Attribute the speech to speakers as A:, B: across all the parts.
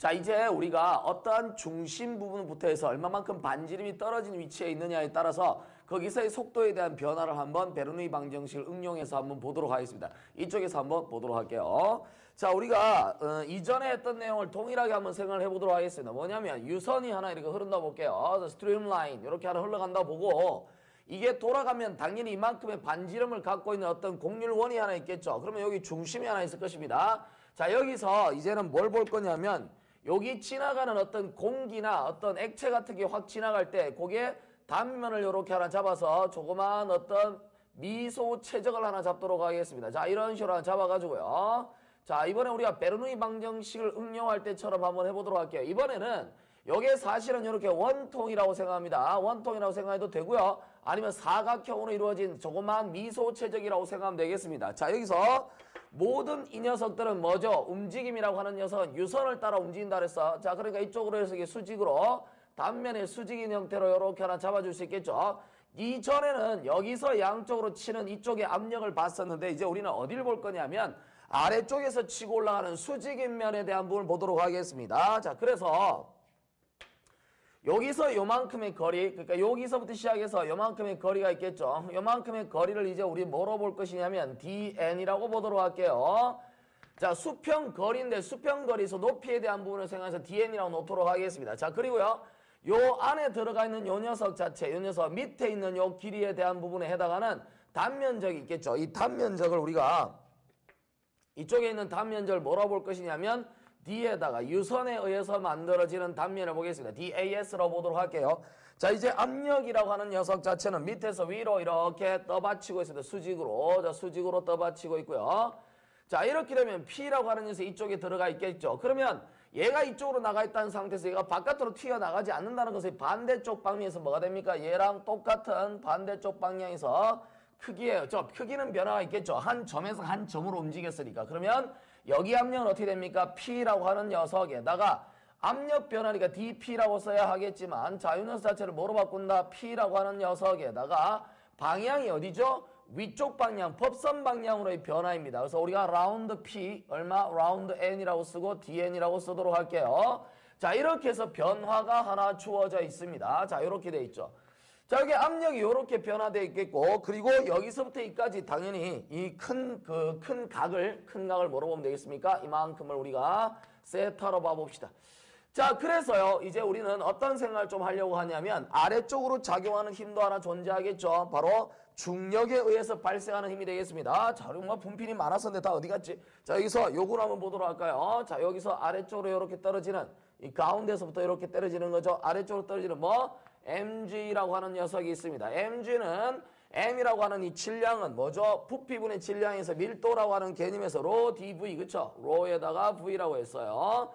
A: 자, 이제 우리가 어떠한 중심 부분부터 해서 얼마만큼 반지름이 떨어진 위치에 있느냐에 따라서 거기서의 속도에 대한 변화를 한번 베르누이 방정식을 응용해서 한번 보도록 하겠습니다. 이쪽에서 한번 보도록 할게요. 자, 우리가 이전에 했던 내용을 동일하게 한번 생각을 해보도록 하겠습니다. 뭐냐면 유선이 하나 이렇게 흐른다 볼게요. 스트림라인 이렇게 하나 흘러간다 보고 이게 돌아가면 당연히 이만큼의 반지름을 갖고 있는 어떤 곡률원이 하나 있겠죠. 그러면 여기 중심이 하나 있을 것입니다. 자, 여기서 이제는 뭘 볼 거냐면 여기 지나가는 어떤 공기나 어떤 액체 같은 게 확 지나갈 때 그게 단면을 이렇게 하나 잡아서 조그만 어떤 미소 최적을 하나 잡도록 하겠습니다. 자, 이런 식으로 하나 잡아가지고요. 자, 이번에 우리가 베르누이 방정식을 응용할 때처럼 한번 해보도록 할게요. 이번에는 이게 사실은 이렇게 원통이라고 생각합니다. 원통이라고 생각해도 되고요. 아니면 사각형으로 이루어진 조그만 미소 최적이라고 생각하면 되겠습니다. 자, 여기서 모든 이 녀석들은 뭐죠? 움직임이라고 하는 녀석은 유선을 따라 움직인다 그랬어. 자, 그러니까 이쪽으로 해서 이게 수직으로 단면에 수직인 형태로 이렇게 하나 잡아줄 수 있겠죠. 이전에는 여기서 양쪽으로 치는 이쪽의 압력을 봤었는데 이제 우리는 어디를 볼 거냐면 아래쪽에서 치고 올라가는 수직인 면에 대한 부분을 보도록 하겠습니다. 자, 그래서 여기서 요만큼의 거리, 그러니까 여기서부터 시작해서 요만큼의 거리가 있겠죠. 요만큼의 거리를 이제 우리 뭐로 볼 것이냐면 dn이라고 보도록 할게요. 자, 수평거리인데 수평거리에서 높이에 대한 부분을 생각해서 dn이라고 놓도록 하겠습니다. 자, 그리고요. 요 안에 들어가 있는 요 녀석 자체, 요 녀석 밑에 있는 요 길이에 대한 부분에 해당하는 단면적이 있겠죠. 이 단면적을 우리가 이쪽에 있는 단면적을 뭐라고 볼 것이냐면 D에다가 유선에 의해서 만들어지는 단면을 보겠습니다. DAS라고 보도록 할게요. 자, 이제 압력이라고 하는 녀석 자체는 밑에서 위로 이렇게 떠받치고 있습니다. 수직으로. 자, 수직으로 떠받치고 있고요. 자, 이렇게 되면 P라고 하는 녀석이 이쪽에 들어가 있겠죠. 그러면 얘가 이쪽으로 나가 있다는 상태에서 얘가 바깥으로 튀어나가지 않는다는 것은 반대쪽 방향에서 뭐가 됩니까? 얘랑 똑같은 반대쪽 방향에서 크기예요. 저 크기는 변화가 있겠죠. 한 점에서 한 점으로 움직였으니까. 그러면 여기 압력은 어떻게 됩니까? P라고 하는 녀석에다가 압력 변화니까 dP라고 써야 하겠지만 자, 이 녀석 자체를 뭐로 바꾼다? P라고 하는 녀석에다가 방향이 어디죠? 위쪽 방향, 법선 방향으로의 변화입니다. 그래서 우리가 라운드 P, 얼마? 라운드 N이라고 쓰고 dN이라고 쓰도록 할게요. 자, 이렇게 해서 변화가 하나 주어져 있습니다. 자, 이렇게 돼 있죠. 자, 여기 압력이 이렇게 변화되어 있겠고, 그리고 여기서부터 여기까지 당연히 이 큰 각을 뭐로 보면 되겠습니까? 이만큼을 우리가 세타로 봐봅시다. 자, 그래서요, 이제 우리는 어떤 생각을 좀 하려고 하냐면, 아래쪽으로 작용하는 힘도 하나 존재하겠죠. 바로 중력에 의해서 발생하는 힘이 되겠습니다. 자, 우리 뭐 분필이 많았었는데 다 어디 갔지? 자, 여기서 요걸 한번 보도록 할까요? 자, 여기서 아래쪽으로 이렇게 떨어지는, 이 가운데서부터 이렇게 떨어지는 거죠. 아래쪽으로 떨어지는 뭐? mg라고 하는 녀석이 있습니다. mg는 m이라고 하는 이 질량은 뭐죠? 부피분의 질량에서 밀도라고 하는 개념에서 로 dv, 그쵸? 로에다가 v라고 했어요.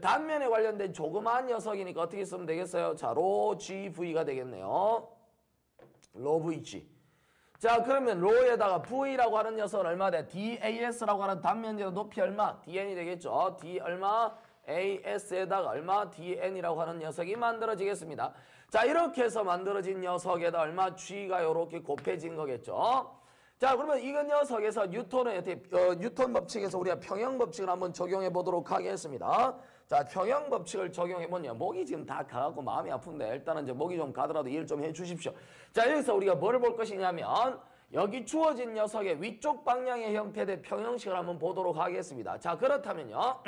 A: 단면에 관련된 조그마한 녀석이니까 어떻게 쓰면 되겠어요? 자, 로 gv가 되겠네요. 로 vg. 자, 그러면 로에다가 v라고 하는 녀석은 얼마 돼? das라고 하는 단면적 높이 얼마? dn이 되겠죠. d 얼마? AS에다가 얼마? DN이라고 하는 녀석이 만들어지겠습니다. 자, 이렇게 해서 만들어진 녀석에다 얼마? G가 이렇게 곱해진 거겠죠. 자, 그러면 이 녀석에서 뉴턴 법칙에서 우리가 평형 법칙을 한번 적용해 보도록 하겠습니다. 자, 평형 법칙을 적용해 보냐. 목이 지금 다 가갖고 마음이 아픈데 일단은 이제 목이 좀 가더라도 이해를 좀 해 주십시오. 자, 여기서 우리가 뭐를 볼 것이냐면 여기 주어진 녀석의 위쪽 방향의 형태의 평형식을 한번 보도록 하겠습니다. 자, 그렇다면요.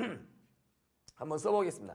A: 한번 써보겠습니다.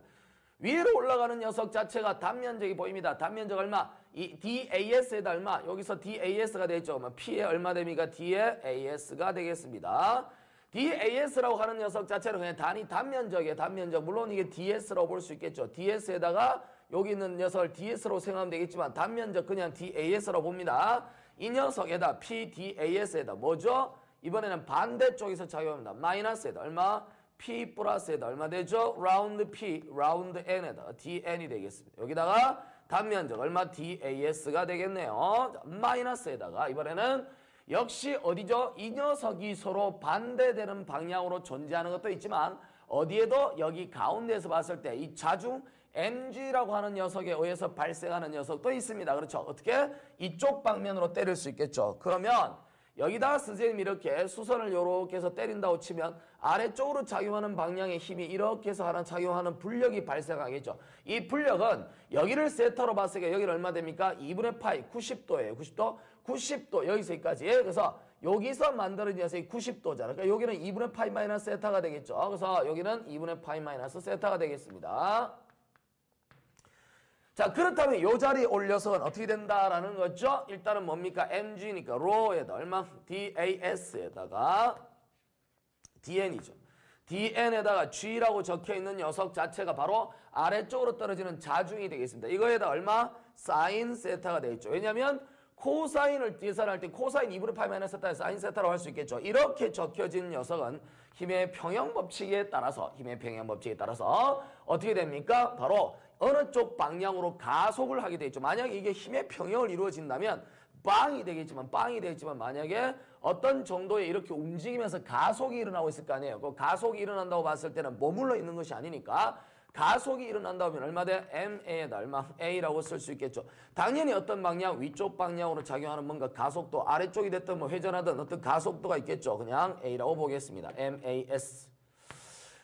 A: 위로 올라가는 녀석 자체가 단면적이 보입니다. 단면적 얼마? 이 DAS에다 얼마? 여기서 DAS가 되겠죠. P에 얼마 됩니까? D에 AS가 되겠습니다. DAS라고 하는 녀석 자체는 그냥 단면적이에요. 단면적. 물론 이게 DS라고 볼 수 있겠죠. DS에다가 여기 있는 녀석을 DS로 생각하면 되겠지만 단면적 그냥 DAS라고 봅니다. 이 녀석에다 PDAS에다 뭐죠? 이번에는 반대쪽에서 작용합니다. 마이너스에다 얼마? P 플러스에다 얼마 되죠? 라운드 P, 라운드 N에다 DN이 되겠습니다. 여기다가 단면적 얼마? DAS가 되겠네요. 자, 마이너스에다가 이번에는 역시 어디죠? 이 녀석이 서로 반대되는 방향으로 존재하는 것도 있지만 어디에도 여기 가운데에서 봤을 때 이 자중 mg라고 하는 녀석에 의해서 발생하는 녀석도 있습니다. 그렇죠? 어떻게? 이쪽 방면으로 때릴 수 있겠죠. 그러면 여기다가 선생님이 이렇게 수선을 요렇게 해서 때린다고 치면 아래쪽으로 작용하는 방향의 힘이 이렇게 해서 하나 작용하는 불력이 발생하겠죠. 이 불력은 여기를 세타로 봤을 때 여기는 얼마 됩니까? 2분의 파이 90도예요. 90도? 90도 여기서 여기까지. 그래서 여기서 만들어진 녀석이 90도잖아. 그러니까 여기는 2분의 파이 마이너스 세타가 되겠죠. 그래서 여기는 2분의 파이 마이너스 세타가 되겠습니다. 자, 그렇다면 이 자리에 올 녀석은 어떻게 된다라는 거죠? 일단은 뭡니까? mg니까 로에다 얼마? das에다가 dn이죠. dn에다가 g라고 적혀있는 녀석 자체가 바로 아래쪽으로 떨어지는 자중이 되겠습니다. 이거에다 얼마? 사인 세타가 되겠죠. 왜냐하면 코사인을 계산할 때 코사인 2분의 파이 마이너스 세타에 사인 세타라고 할 수 있겠죠. 이렇게 적혀진 녀석은 힘의 평형법칙에 따라서 어떻게 됩니까? 바로 어느 쪽 방향으로 가속을 하게 되겠죠. 만약에 이게 힘의 평형을 이루어진다면 빵이 되겠지만 만약에 어떤 정도의 이렇게 움직이면서 가속이 일어나고 있을 거 아니에요. 그 가속이 일어난다고 봤을 때는 머물러 있는 것이 아니니까 가속이 일어난다면 얼마 돼? ma에다 얼마? a라고 쓸 수 있겠죠. 당연히 어떤 방향? 위쪽 방향으로 작용하는 뭔가 가속도 아래쪽이 됐든 뭐 회전하든 어떤 가속도가 있겠죠. 그냥 a라고 보겠습니다. mas.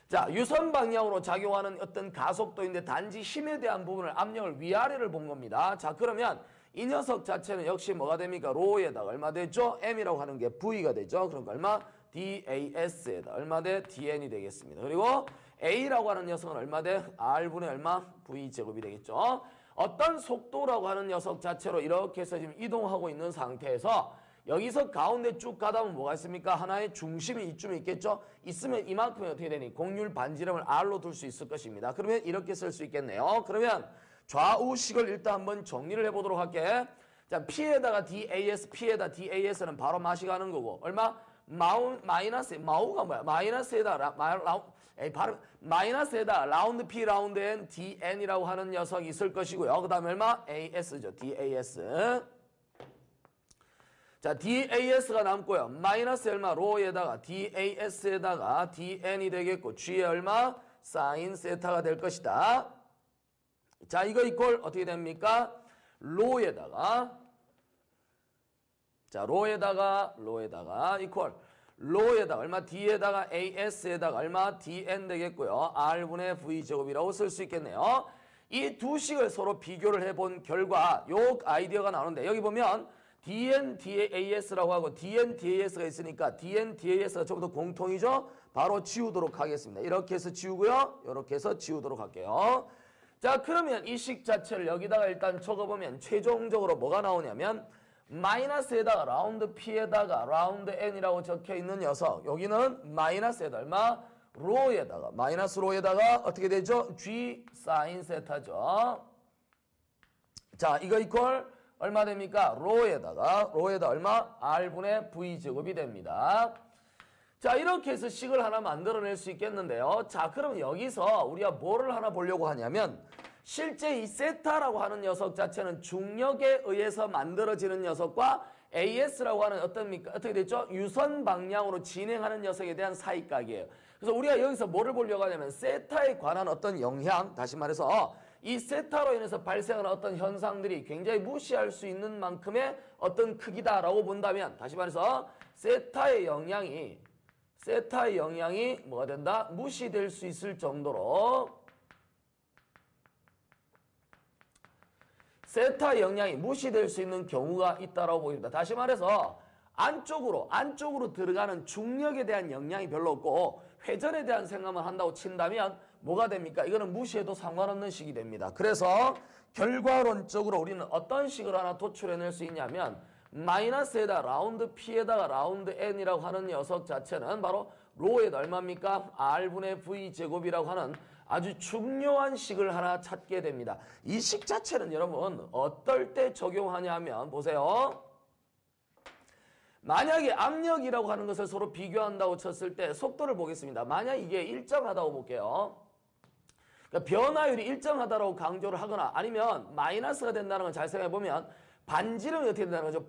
A: 자, 유선 방향으로 작용하는 어떤 가속도인데 단지 힘에 대한 부분을 압력을 위아래를 본 겁니다. 자, 그러면 이 녀석 자체는 역시 뭐가 됩니까? 로에다가 얼마 되죠? m이라고 하는 게 v가 되죠. 그러니까 얼마? das에다 얼마 돼? dn이 되겠습니다. 그리고 a라고 하는 녀석은 얼마 돼? r분의 얼마? v제곱이 되겠죠. 어떤 속도라고 하는 녀석 자체로 이렇게 해서 지금 이동하고 있는 상태에서 여기서 가운데 쭉 가다 보면 뭐가 있습니까? 하나의 중심이 이쯤에 있겠죠? 있으면 이만큼이 어떻게 되니? 공률 반지름을 R로 둘 수 있을 것입니다. 그러면 이렇게 쓸 수 있겠네요. 그러면 좌우식을 일단 한번 정리를 해보도록 할게. 자, P에다가 DAS, P에다 DAS는 바로 맛이 가는 거고. 얼마? 마우가 뭐야? 마이너스에다 라운드 P, 라운드 N, DN이라고 하는 녀석이 있을 것이고요. 그 다음에 얼마? AS죠. DAS. 자, DAS가 남고요. 마이너스 얼마? 로에다가 DAS에다가 DN이 되겠고 G에 얼마? 사인 세타가 될 것이다. 자, 이거 이꼴 어떻게 됩니까? 로에다가 자, 로에다가 이퀄 로에다가 얼마? D에다가 AS에다가 얼마? DN 되겠고요. R분의 V제곱이라고 쓸 수 있겠네요. 이 두 식을 서로 비교를 해본 결과 요 아이디어가 나오는데 여기 보면 DN, DAS라고 하고 DN, DAS가 있으니까 DN, DAS가 전부 다 공통이죠? 바로 지우도록 하겠습니다. 이렇게 해서 지우고요. 이렇게 해서 지우도록 할게요. 자, 그러면 이 식 자체를 여기다가 일단 적어보면 최종적으로 뭐가 나오냐면 마이너스에다가 라운드 P에다가 라운드 N이라고 적혀있는 녀석 여기는 마이너스에다 얼마? 로에다가 마이너스 로에다가 어떻게 되죠? G 사인 세타죠. 자, 이거 이퀄 얼마 됩니까? 로에다 얼마? R분의 V제곱이 됩니다. 자, 이렇게 해서 식을 하나 만들어낼 수 있겠는데요. 자, 그럼 여기서 우리가 뭐를 하나 보려고 하냐면 실제 이 세타라고 하는 녀석 자체는 중력에 의해서 만들어지는 녀석과 AS라고 하는 어떻게 됐죠? 유선 방향으로 진행하는 녀석에 대한 사이각이에요. 그래서 우리가 여기서 뭐를 보려고 하냐면 세타에 관한 어떤 영향, 다시 말해서 이 세타로 인해서 발생하는 어떤 현상들이 굉장히 무시할 수 있는 만큼의 어떤 크기다라고 본다면 다시 말해서 세타의 영향이 뭐가 된다? 무시될 수 있을 정도로 세타의 영향이 무시될 수 있는 경우가 있다라고 보입니다. 다시 말해서 안쪽으로 들어가는 중력에 대한 영향이 별로 없고 회전에 대한 생각만 한다고 친다면 뭐가 됩니까? 이거는 무시해도 상관없는 식이 됩니다. 그래서 결과론적으로 우리는 어떤 식을 하나 도출해낼 수 있냐면 마이너스에다 라운드 P에다가 라운드 N이라고 하는 녀석 자체는 바로 로에다 얼마입니까? R분의 V제곱이라고 하는 아주 중요한 식을 하나 찾게 됩니다. 이 식 자체는 여러분 어떨 때 적용하냐면 보세요. 만약에 압력이라고 하는 것을 서로 비교한다고 쳤을 때 속도를 보겠습니다. 만약 이게 일정하다고 볼게요. 그러니까 변화율이 일정하다고 강조를 하거나 아니면 마이너스가 된다는 걸 잘 생각해보면 반지름이 어떻게 된다는 거죠?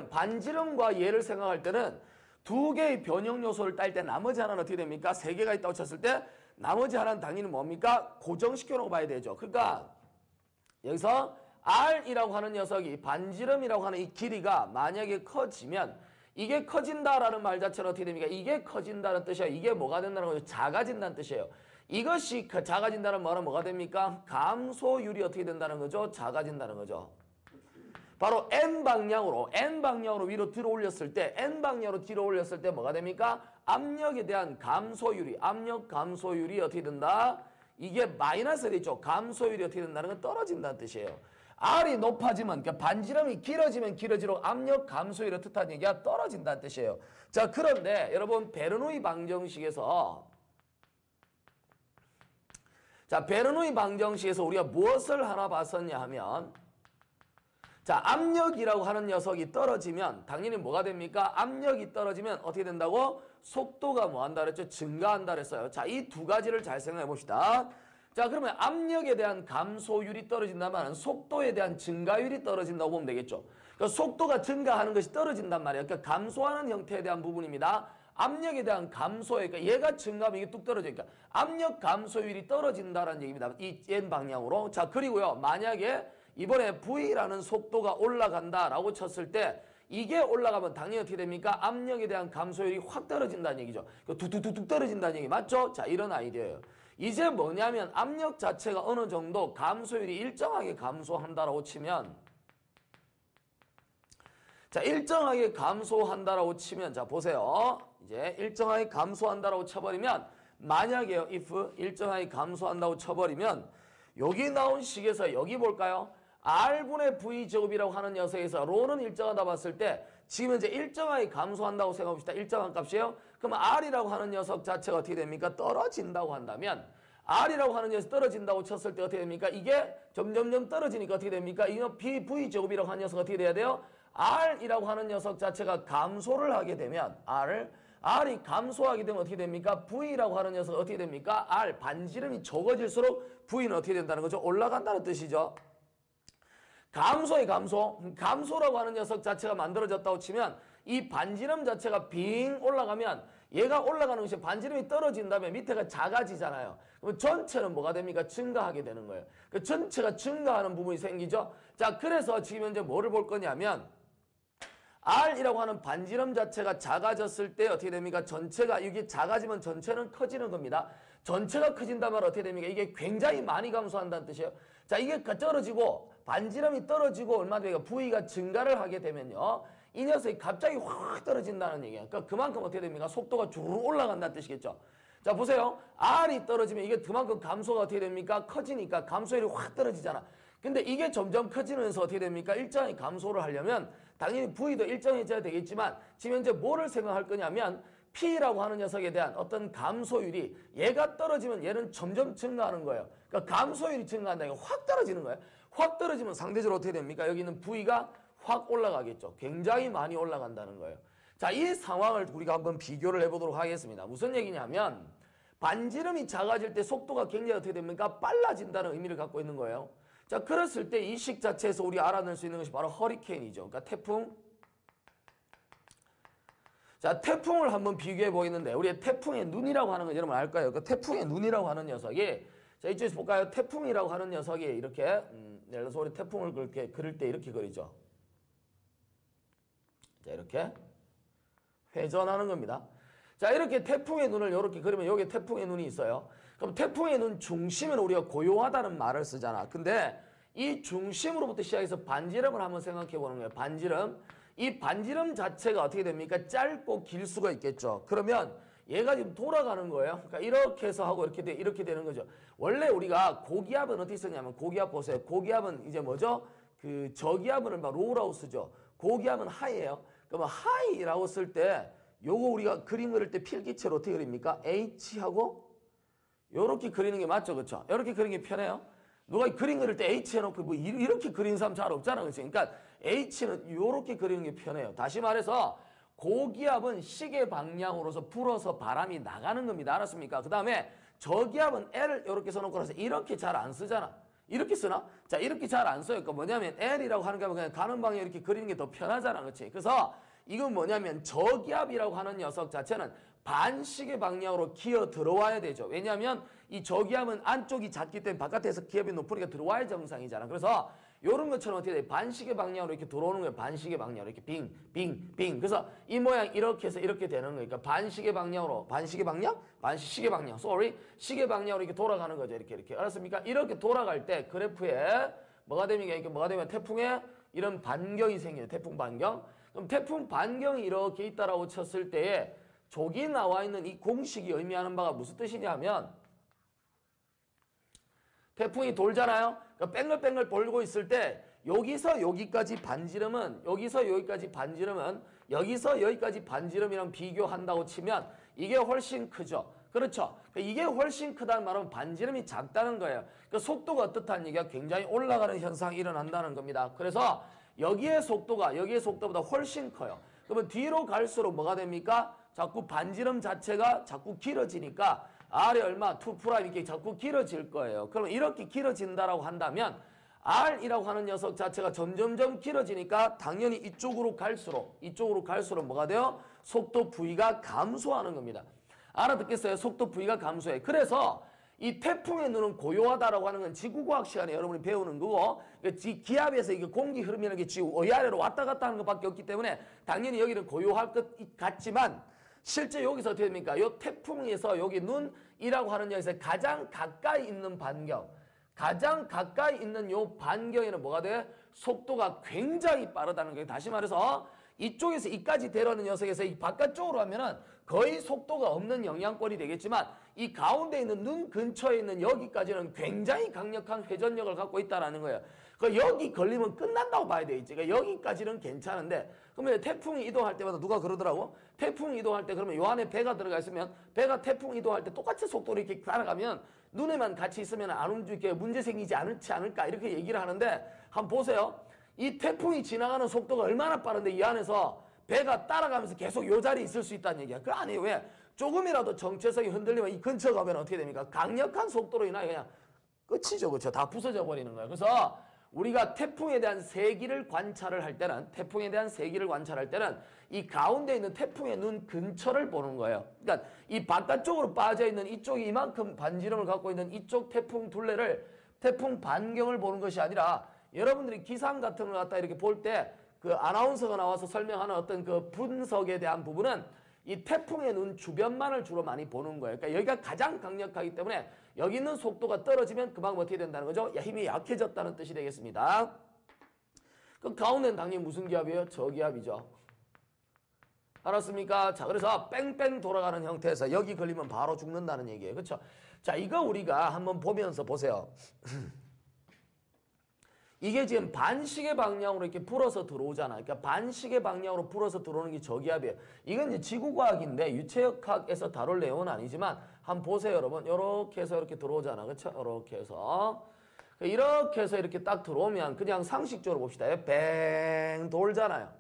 A: 반지름과 얘를 생각할 때는 두 개의 변형 요소를 딸 때 나머지 하나는 어떻게 됩니까? 세 개가 있다고 쳤을 때 나머지 하나는 당연히 뭡니까? 고정시켜놓고 봐야 되죠. 그러니까 여기서 R이라고 하는 녀석이 반지름이라고 하는 이 길이가 만약에 커지면 이게 커진다라는 말 자체는 어떻게 됩니까? 이게 커진다는 뜻이에요. 이게 뭐가 된다는 거죠? 작아진다는 뜻이에요. 이것이 작아진다는 말은 뭐가 됩니까? 감소율이 어떻게 된다는 거죠? 작아진다는 거죠. 바로 N방향으로 위로 들어 올렸을 때 N방향으로 들어 올렸을 때 뭐가 됩니까? 압력에 대한 감소율이 압력 감소율이 어떻게 된다? 이게 마이너스 되죠. 감소율이 어떻게 된다는 건 떨어진다는 뜻이에요. R이 높아지면 그러니까 반지름이 길어지면 길어질수록 압력 감소율을 뜻하는 얘기가 떨어진다는 뜻이에요. 자, 그런데 여러분 베르누이 방정식에서 베르누이 방정식에서 우리가 무엇을 하나 봤었냐 하면 자, 압력이라고 하는 녀석이 떨어지면 당연히 뭐가 됩니까? 압력이 떨어지면 어떻게 된다고? 속도가 뭐 한다 그랬죠? 증가한다 그랬어요. 자, 이 두 가지를 잘 생각해 봅시다. 자, 그러면 압력에 대한 감소율이 떨어진다면 속도에 대한 증가율이 떨어진다고 보면 되겠죠. 그러니까 속도가 증가하는 것이 떨어진단 말이에요. 그러니까 감소하는 형태에 대한 부분입니다. 압력에 대한 감소에, 그러니까 얘가 증가하면 이게 뚝 떨어지니까 압력 감소율이 떨어진다라는 얘기입니다. 이 N 방향으로. 자, 그리고요, 만약에 이번에 V라는 속도가 올라간다라고 쳤을 때 이게 올라가면 당연히 어떻게 됩니까? 압력에 대한 감소율이 확 떨어진다는 얘기죠. 뚝뚝뚝뚝 떨어진다는 얘기 맞죠? 자, 이런 아이디어예요. 이제 뭐냐면 압력 자체가 어느 정도 감소율이 일정하게 감소한다라고 치면 자, 일정하게 감소한다라고 치면 자, 보세요. 이제 일정하게 감소한다라고 쳐버리면 만약에요. if 일정하게 감소한다고 쳐버리면 여기 나온 식에서 여기 볼까요? R분의 V제곱이라고 하는 녀석에서 로는 일정하다 봤을 때 지금 이제 일정하게 감소한다고 생각합시다. 일정한 값이에요. 그러면 R이라고 하는 녀석 자체가 어떻게 됩니까? 떨어진다고 한다면 R이라고 하는 녀석 떨어진다고 쳤을 때 어떻게 됩니까? 이게 점점점 떨어지니까 어떻게 됩니까? 이거 V제곱이라고 하는 녀석 어떻게 돼야 돼요? R이라고 하는 녀석 자체가 감소를 하게 되면 R이 감소하게 되면 어떻게 됩니까? V라고 하는 녀석 어떻게 됩니까? R 반지름이 적어질수록 V는 어떻게 된다는 거죠? 올라간다는 뜻이죠. 감소라고 하는 녀석 자체가 만들어졌다고 치면 이 반지름 자체가 빙 올라가면 얘가 올라가는 것이 반지름이 떨어진다면 밑에가 작아지잖아요. 그럼 전체는 뭐가 됩니까? 증가하게 되는 거예요. 그 전체가 증가하는 부분이 생기죠. 자, 그래서 지금 현재 뭐를 볼 거냐면 R이라고 하는 반지름 자체가 작아졌을 때 어떻게 됩니까? 전체가 이게 작아지면 전체는 커지는 겁니다. 전체가 커진다면 어떻게 됩니까? 이게 굉장히 많이 감소한다는 뜻이에요. 자, 이게 떨어지고 반지름이 떨어지고 얼마 되니까 V가 증가를 하게 되면요. 이 녀석이 갑자기 확 떨어진다는 얘기예요. 그러니까 그만큼 어떻게 됩니까? 속도가 주르륵 올라간다는 뜻이겠죠. 자, 보세요. R이 떨어지면 이게 그만큼 감소가 어떻게 됩니까? 커지니까 감소율이 확 떨어지잖아. 근데 이게 점점 커지면서 어떻게 됩니까? 일정하게 감소를 하려면 당연히 V도 일정해져야 되겠지만 지금 현재 뭐를 생각할 거냐면 P라고 하는 녀석에 대한 어떤 감소율이 얘가 떨어지면 얘는 점점 증가하는 거예요. 그러니까 감소율이 증가한다는 게 확 떨어지는 거예요. 확 떨어지면 상대적으로 어떻게 됩니까? 여기는 V가 확 올라가겠죠. 굉장히 많이 올라간다는 거예요. 자, 이 상황을 우리가 한번 비교를 해보도록 하겠습니다. 무슨 얘기냐면 반지름이 작아질 때 속도가 굉장히 어떻게 됩니까? 빨라진다는 의미를 갖고 있는 거예요. 자, 그랬을 때 이 식 자체에서 우리 알아낼 수 있는 것이 바로 허리케인이죠. 그러니까 태풍. 자, 태풍을 한번 비교해 보겠는데 우리 태풍의 눈이라고 하는 건 여러분 알까요? 그 태풍의 눈이라고 하는 녀석이 자, 이쪽에서 볼까요? 태풍이라고 하는 녀석이 이렇게 예를 들어서 우리 태풍을 그렇게 그릴 때 이렇게 그리죠. 자, 이렇게 회전하는 겁니다. 자, 이렇게 태풍의 눈을 이렇게 그리면 여기에 태풍의 눈이 있어요. 그럼 태풍의 눈 중심은 우리가 고요하다는 말을 쓰잖아. 근데 이 중심으로부터 시작해서 반지름을 한번 생각해 보는 거예요. 반지름. 이 반지름 자체가 어떻게 됩니까? 짧고 길 수가 있겠죠. 그러면 얘가 지금 돌아가는 거예요. 그러니까 이렇게 해서 하고 이렇게 되는 거죠. 원래 우리가 고기압은 어떻게 쓰냐면 고기압 보세요. 고기압은 이제 뭐죠? 그 저기압은 로우라고 쓰죠. 고기압은 하이예요. 그러면 하이라고 쓸 때 요거 우리가 그림 그릴 때 필기체로 어떻게 그립니까? H하고 요렇게 그리는 게 맞죠? 그렇죠? 이렇게 그리는 게 편해요. 누가 그림 그릴 때 H 해놓고 뭐 이렇게 그리는 사람 잘 없잖아. 그렇죠? 그러니까 H는 요렇게 그리는 게 편해요. 다시 말해서 고기압은 시계 방향으로서 불어서 바람이 나가는 겁니다. 알았습니까? 그 다음에 저기압은 L 이렇게 써놓고 나서 이렇게 잘 안 쓰잖아. 이렇게 쓰나? 자, 이렇게 잘 안 써요. 그러니까 뭐냐면 L이라고 하는 게 그냥 가는 방향 이렇게 그리는 게 더 편하잖아. 그렇지? 그래서 이건 뭐냐면 저기압이라고 하는 녀석 자체는 반시계 방향으로 기어 들어와야 되죠. 왜냐하면 이 저기압은 안쪽이 작기 때문에 바깥에서 기압이 높으니까 들어와야 정상이잖아. 그래서 요런 것처럼 어떻게 돼? 반시계 방향으로 이렇게 들어오는 거예요. 반시계 방향으로 이렇게 빙, 빙, 빙. 그래서 이 모양 이렇게 해서 이렇게 되는 거니까 반시계 방향으로 반시계 방향? 반시계 방향. sorry. 시계 방향으로 이렇게 돌아가는 거죠. 이렇게. 알았습니까? 이렇게 돌아갈 때 그래프에 뭐가 됩니까? 이렇게 뭐가 되면 태풍에 이런 반경이 생겨요. 태풍 반경. 그럼 태풍 반경이 이렇게 있다라고 쳤을 때에 저기 나와 있는 이 공식이 의미하는 바가 무슨 뜻이냐면 태풍이 돌잖아요. 그러니까 뺑글뺑글 돌고 있을 때 여기서 여기까지 반지름은 여기서 여기까지 반지름은 여기서 여기까지 반지름이랑 비교한다고 치면 이게 훨씬 크죠. 그렇죠. 이게 훨씬 크다는 말은 반지름이 작다는 거예요. 그 속도가 어떻다는 얘기가 굉장히 올라가는 현상이 일어난다는 겁니다. 그래서 여기의 속도가 여기의 속도보다 훨씬 커요. 그러면 뒤로 갈수록 뭐가 됩니까? 자꾸 반지름 자체가 자꾸 길어지니까 R이 얼마? 2' 이렇게 자꾸 길어질 거예요. 그러면 이렇게 길어진다라고 한다면 R이라고 하는 녀석 자체가 점점점 길어지니까 당연히 이쪽으로 갈수록 뭐가 돼요? 속도 V가 감소하는 겁니다. 알아듣겠어요? 속도 V가 감소해. 그래서 이 태풍의 눈은 고요하다라고 하는 건 지구과학 시간에 여러분이 배우는 거고 기압에서 이게 공기 흐름이라는 게 지구 위아래로 왔다 갔다 하는 것밖에 없기 때문에 당연히 여기는 고요할 것 같지만 실제 여기서 어떻게 됩니까? 이 태풍에서 여기 눈이라고 하는 여기서 가장 가까이 있는 반경 가장 가까이 있는 이 반경에는 뭐가 돼? 속도가 굉장히 빠르다는 거예요. 다시 말해서 이쪽에서 이까지 데려오는 녀석에서 이 바깥쪽으로 하면은 거의 속도가 없는 영향권이 되겠지만 이 가운데 있는 눈 근처에 있는 여기까지는 굉장히 강력한 회전력을 갖고 있다는 거예요. 그 여기 걸리면 끝난다고 봐야 되겠지. 그러니까 여기까지는 괜찮은데 그러면 태풍이 이동할 때마다 누가 그러더라고? 태풍이 이동할 때 그러면 요 안에 배가 들어가 있으면 배가 태풍 이동할 때 똑같이 속도로 이렇게 따라가면 눈에만 같이 있으면 안 움직이게 문제 생기지 않지 않을까 이렇게 얘기를 하는데 한번 보세요. 이 태풍이 지나가는 속도가 얼마나 빠른데 이 안에서 배가 따라가면서 계속 요 자리에 있을 수 있다는 얘기야. 그거 아니에요. 왜? 조금이라도 정체성이 흔들리면 이 근처 가면 어떻게 됩니까? 강력한 속도로 인하여 그냥 끝이죠. 그렇죠? 다 부서져 버리는 거예요. 그래서 우리가 태풍에 대한 세기를 관찰을 할 때는 이 가운데 있는 태풍의 눈 근처를 보는 거예요. 그러니까 이 바깥쪽으로 빠져 있는 이쪽이 이만큼 반지름을 갖고 있는 이쪽 태풍 둘레를 태풍 반경을 보는 것이 아니라 여러분들이 기상 같은 걸 갖다 이렇게 볼 때 그 아나운서가 나와서 설명하는 어떤 그 분석에 대한 부분은 이 태풍의 눈 주변만을 주로 많이 보는 거예요. 그러니까 여기가 가장 강력하기 때문에 여기 있는 속도가 떨어지면 그만큼 어떻게 된다는 거죠? 힘이 약해졌다는 뜻이 되겠습니다. 그 가운데는 당연히 무슨 기압이에요? 저기압이죠. 알았습니까? 자, 그래서 뺑뺑 돌아가는 형태에서 여기 걸리면 바로 죽는다는 얘기예요. 그렇죠? 자, 이거 우리가 한번 보면서 보세요. 이게 지금 반시계 방향으로 이렇게 불어서 들어오잖아. 그러니까 반시계 방향으로 불어서 들어오는 게 저기압이에요. 이건 이제 지구과학인데 유체역학에서 다룰 내용은 아니지만 한번 보세요, 여러분. 이렇게 해서 이렇게 들어오잖아. 그렇죠? 이렇게 해서 이렇게 딱 들어오면 그냥 상식적으로 봅시다. 뱅 돌잖아요.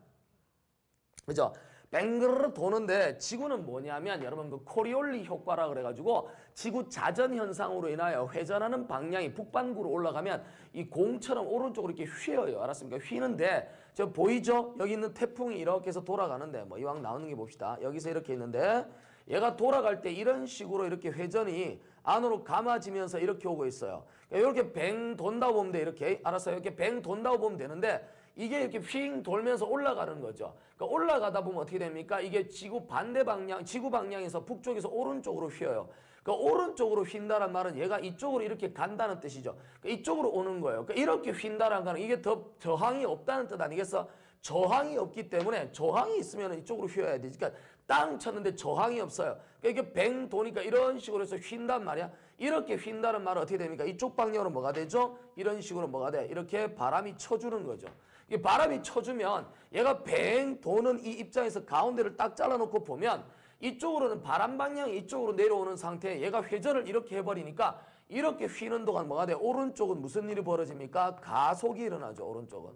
A: 그죠? 뱅그르르 도는데 지구는 뭐냐면 여러분 그 코리올리 효과라 그래가지고 지구 자전 현상으로 인하여 회전하는 방향이 북반구로 올라가면 이 공처럼 오른쪽으로 이렇게 휘어요. 알았습니까? 휘는데 저 보이죠? 여기 있는 태풍이 이렇게 해서 돌아가는데 뭐 이왕 나오는 게 봅시다. 여기서 이렇게 있는데 얘가 돌아갈 때 이런 식으로 이렇게 회전이 안으로 감아지면서 이렇게 오고 있어요. 그러니까 이렇게 뱅 돈다고 보면 돼. 이렇게 알았어요? 이렇게 뱅 돈다고 보면 되는데 이게 이렇게 휙 돌면서 올라가는 거죠. 그러니까 올라가다 보면 어떻게 됩니까? 이게 지구 반대 방향, 지구 방향에서 북쪽에서 오른쪽으로 휘어요. 그러니까 오른쪽으로 휜다는 말은 얘가 이쪽으로 이렇게 간다는 뜻이죠. 그러니까 이쪽으로 오는 거예요. 그러니까 이렇게 휜다는 거는 이게 더 저항이 없다는 뜻 아니겠어? 저항이 없기 때문에 저항이 있으면 이쪽으로 휘어야 돼. 그러니까 땅 쳤는데 저항이 없어요. 그러니까 이게 뱅 도니까 이런 식으로 해서 휜단 말이야. 이렇게 휜다는 말은 어떻게 됩니까? 이쪽 방향으로 뭐가 되죠? 이런 식으로 뭐가 돼? 이렇게 바람이 쳐주는 거죠. 이 바람이 쳐주면 얘가 뱅 도는 이 입장에서 가운데를 딱 잘라놓고 보면 이쪽으로는 바람 방향이 이쪽으로 내려오는 상태에 얘가 회전을 이렇게 해버리니까 이렇게 휘는 동안 뭐가 돼? 오른쪽은 무슨 일이 벌어집니까? 가속이 일어나죠. 오른쪽은.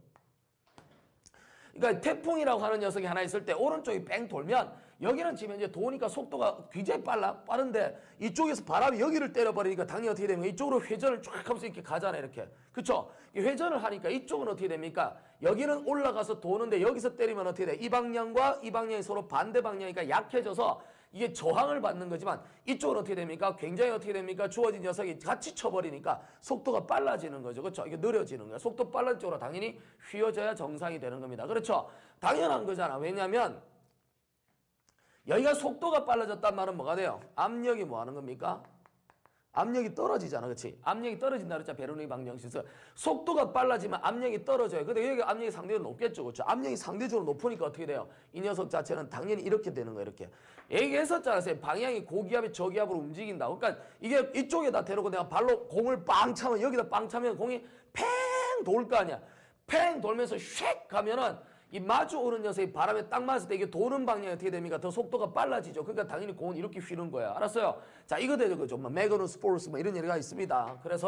A: 그러니까 태풍이라고 하는 녀석이 하나 있을 때 오른쪽이 뺑 돌면 여기는 지금 이제 도니까 속도가 굉장히 빠른데 이쪽에서 바람이 여기를 때려버리니까 당연히 어떻게 되면 이쪽으로 회전을 쫙 하면서 이렇게 가잖아요. 이렇게. 그쵸? 회전을 하니까 이쪽은 어떻게 됩니까? 여기는 올라가서 도는데 여기서 때리면 어떻게 돼? 이 방향과 이 방향이 서로 반대 방향이니까 약해져서 이게 저항을 받는 거지만 이쪽은 어떻게 됩니까? 굉장히 어떻게 됩니까? 주어진 녀석이 같이 쳐버리니까 속도가 빨라지는 거죠. 그렇죠? 이게 느려지는 거예요. 속도 빨라진 쪽으로 당연히 휘어져야 정상이 되는 겁니다. 그렇죠? 당연한 거잖아. 왜냐하면 여기가 속도가 빨라졌단 말은 뭐가 돼요? 압력이 뭐 하는 겁니까? 압력이 떨어지잖아. 그렇지? 압력이 떨어진다 그랬잖아. 베르누이 방정식에서. 속도가 빨라지면 압력이 떨어져요. 근데 여기 압력이 상대적으로 높겠죠. 그렇죠? 압력이 상대적으로 높으니까 어떻게 돼요? 이 녀석 자체는 당연히 이렇게 되는 거예요. 이렇게. 얘기했었잖아요. 방향이 고기압이 저기압으로 움직인다. 그러니까 이게 이쪽에다 대놓고 내가 발로 공을 빵 차면 여기다 빵 차면 공이 팽 돌 거 아니야. 팽 돌면서 쉑 가면은 이 마주 오는 녀석이 바람에 딱 맞을 때 이게 도는 방향이 어떻게 됩니까? 더 속도가 빨라지죠. 그러니까 당연히 공은 이렇게 휘는 거야. 알았어요? 자, 이거 되죠. 그죠? 뭐 매그누스 포르스 뭐 이런 얘기가 있습니다. 그래서